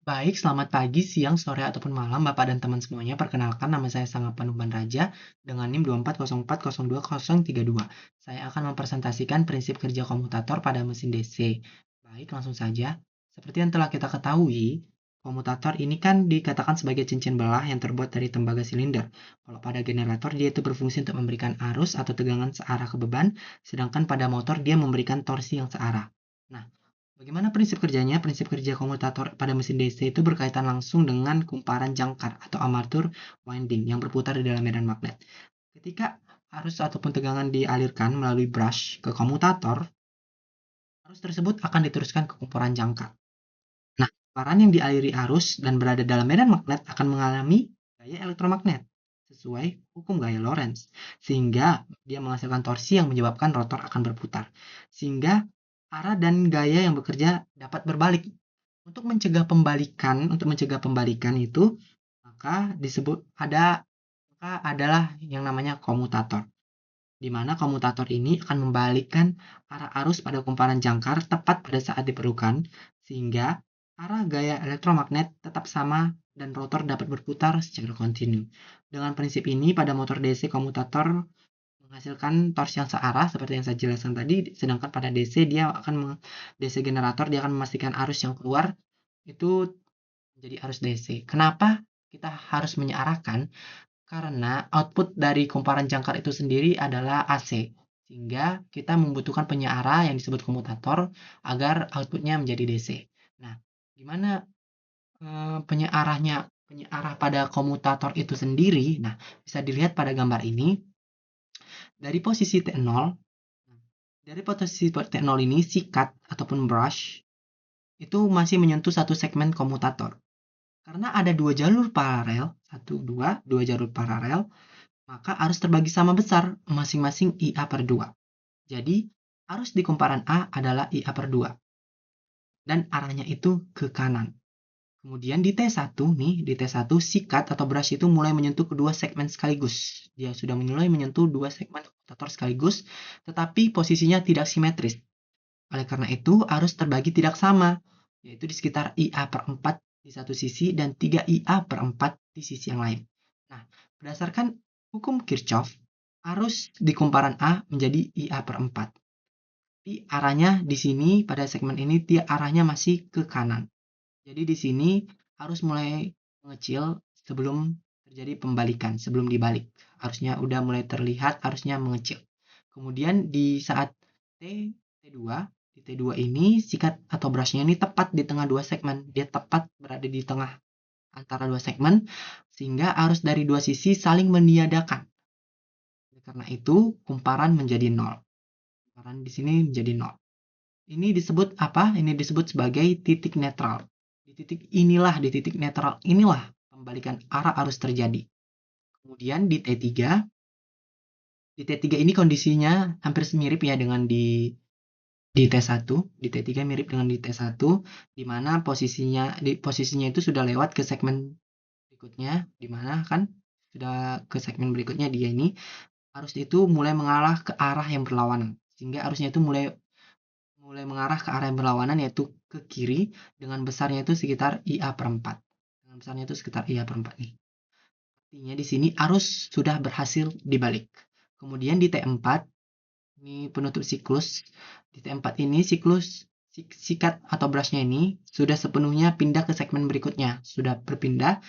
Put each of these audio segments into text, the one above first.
Baik, selamat pagi, siang, sore, ataupun malam, Bapak dan teman semuanya. Perkenalkan, nama saya Sangga Panumban Raja dengan NIM 2404020032. Saya akan mempresentasikan prinsip kerja komutator pada mesin DC. Baik, langsung saja. Seperti yang telah kita ketahui, komutator ini kan dikatakan sebagai cincin belah yang terbuat dari tembaga silinder. Kalau pada generator, dia itu berfungsi untuk memberikan arus atau tegangan searah ke beban, sedangkan pada motor dia memberikan torsi yang searah. Nah, bagaimana prinsip kerjanya? Prinsip kerja komutator pada mesin DC itu berkaitan langsung dengan kumparan jangkar atau armatur winding yang berputar di dalam medan magnet. Ketika arus ataupun tegangan dialirkan melalui brush ke komutator, arus tersebut akan diteruskan ke kumparan jangkar. Nah, kumparan yang dialiri arus dan berada dalam medan magnet akan mengalami gaya elektromagnet sesuai hukum gaya Lorentz, sehingga dia menghasilkan torsi yang menyebabkan rotor akan berputar, sehingga arah dan gaya yang bekerja dapat berbalik. Untuk mencegah pembalikan itu, maka adalah yang namanya komutator, di mana komutator ini akan membalikkan arah arus pada kumparan jangkar tepat pada saat diperlukan, sehingga arah gaya elektromagnet tetap sama dan rotor dapat berputar secara kontinu. Dengan prinsip ini, pada motor DC komutator menghasilkan torsi yang searah seperti yang saya jelaskan tadi, sedangkan pada DC generator dia akan memastikan arus yang keluar itu menjadi arus DC. Kenapa kita harus menyearahkan? Karena output dari kumparan jangkar itu sendiri adalah AC, sehingga kita membutuhkan penyearah yang disebut komutator agar outputnya menjadi DC. Nah, gimana penyearah pada komutator itu sendiri? Nah, bisa dilihat pada gambar ini. Dari posisi T0, ini sikat ataupun brush itu masih menyentuh satu segmen komutator. Karena ada dua jalur paralel, dua jalur paralel, maka arus terbagi sama besar, masing-masing IA per 2. Jadi, arus di kumparan A adalah IA per 2. Dan arahnya itu ke kanan. Kemudian di T1 sikat atau brush itu mulai menyentuh kedua segmen sekaligus. Dia sudah mulai menyentuh dua segmen komutator sekaligus, tetapi posisinya tidak simetris. Oleh karena itu, arus terbagi tidak sama, yaitu di sekitar IA per 4 di satu sisi dan 3 IA per 4 di sisi yang lain. Nah, berdasarkan hukum Kirchhoff, arus di kumparan A menjadi IA per 4. Tapi arahnya di sini pada segmen ini dia arahnya masih ke kanan. Jadi di sini arus mulai mengecil sebelum terjadi pembalikan, sebelum dibalik. Arusnya udah mulai terlihat, arusnya mengecil. Kemudian di saat T2, di T2 ini sikat atau brushnya ini tepat di tengah dua segmen. Dia tepat berada di tengah antara dua segmen, sehingga arus dari dua sisi saling meniadakan. Karena itu, kumparan menjadi 0. Kumparan di sini menjadi 0. Ini disebut apa? Ini disebut sebagai titik netral. Di titik netral inilah pembalikan arah arus terjadi. Kemudian di T3 ini kondisinya hampir mirip ya dengan di T1. Di T3 mirip dengan di T1, di mana posisinya itu sudah lewat ke segmen berikutnya, di mana kan sudah ke segmen berikutnya dia ini arus itu mulai mengarah ke arah yang berlawanan, sehingga arusnya itu mulai mengarah ke arah yang berlawanan, yaitu ke kiri, dengan besarnya itu sekitar IA per 4. Dengan besarnya itu sekitar IA per 4 nih. Artinya di sini arus sudah berhasil dibalik. Kemudian di T4, ini penutup siklus. Di T4 ini sikat atau brushnya ini sudah sepenuhnya pindah ke segmen berikutnya. Sudah berpindah,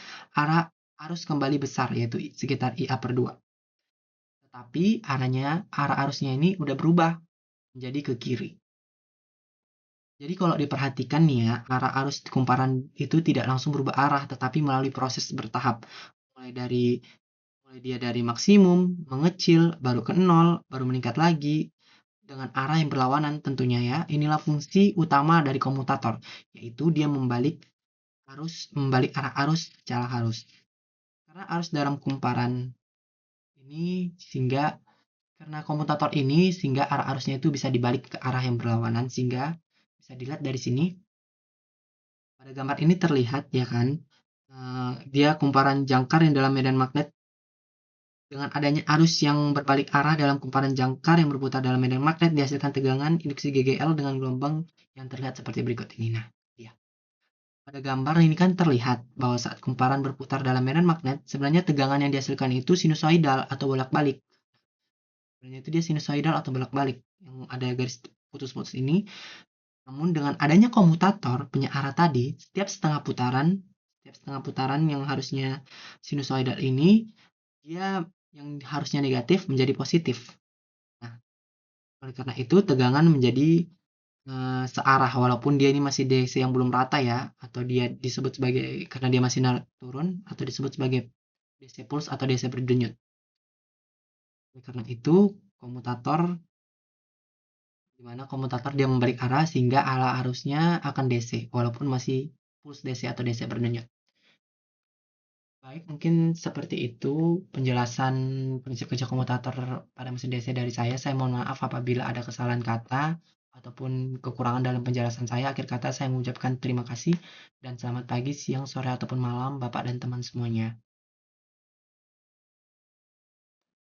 arus kembali besar, yaitu sekitar IA per 2. Tetapi arah arusnya ini udah berubah menjadi ke kiri. Jadi kalau diperhatikan nih ya, arah arus kumparan itu tidak langsung berubah arah, tetapi melalui proses bertahap. Mulai dia dari maksimum, mengecil, baru ke 0, baru meningkat lagi, dengan arah yang berlawanan tentunya ya. Inilah fungsi utama dari komutator, yaitu dia membalik arah arus secara halus. Karena arus dalam kumparan ini karena komutator ini sehingga arah arusnya itu bisa dibalik ke arah yang berlawanan, sehingga bisa dilihat dari sini. Pada gambar ini terlihat ya kan, dia kumparan jangkar yang dalam medan magnet dengan adanya arus yang berbalik arah dalam kumparan jangkar yang berputar dalam medan magnet dihasilkan tegangan induksi GGL dengan gelombang yang terlihat seperti berikut ini. Nah, ya. Pada gambar ini kan terlihat bahwa saat kumparan berputar dalam medan magnet, sebenarnya tegangan yang dihasilkan itu sinusoidal atau bolak-balik. Sebenarnya itu dia sinusoidal atau bolak-balik. Yang ada garis putus-putus ini. Namun dengan adanya komutator penyearah tadi, setiap setengah putaran yang harusnya sinusoidal ini, dia yang harusnya negatif menjadi positif. Nah, oleh karena itu tegangan menjadi searah walaupun dia ini masih DC yang belum rata ya, atau dia disebut sebagai karena dia masih turun atau disebut sebagai DC pulse atau DC berdenyut. Oleh karena itu komutator di mana komutator dia membalik arah sehingga arah arusnya akan DC walaupun masih pulse DC atau DC berdenyut. Baik, mungkin seperti itu penjelasan prinsip kerja komutator pada mesin DC dari saya. Saya mohon maaf apabila ada kesalahan kata ataupun kekurangan dalam penjelasan saya. Akhir kata saya mengucapkan terima kasih dan selamat pagi, siang, sore, ataupun malam Bapak dan teman semuanya.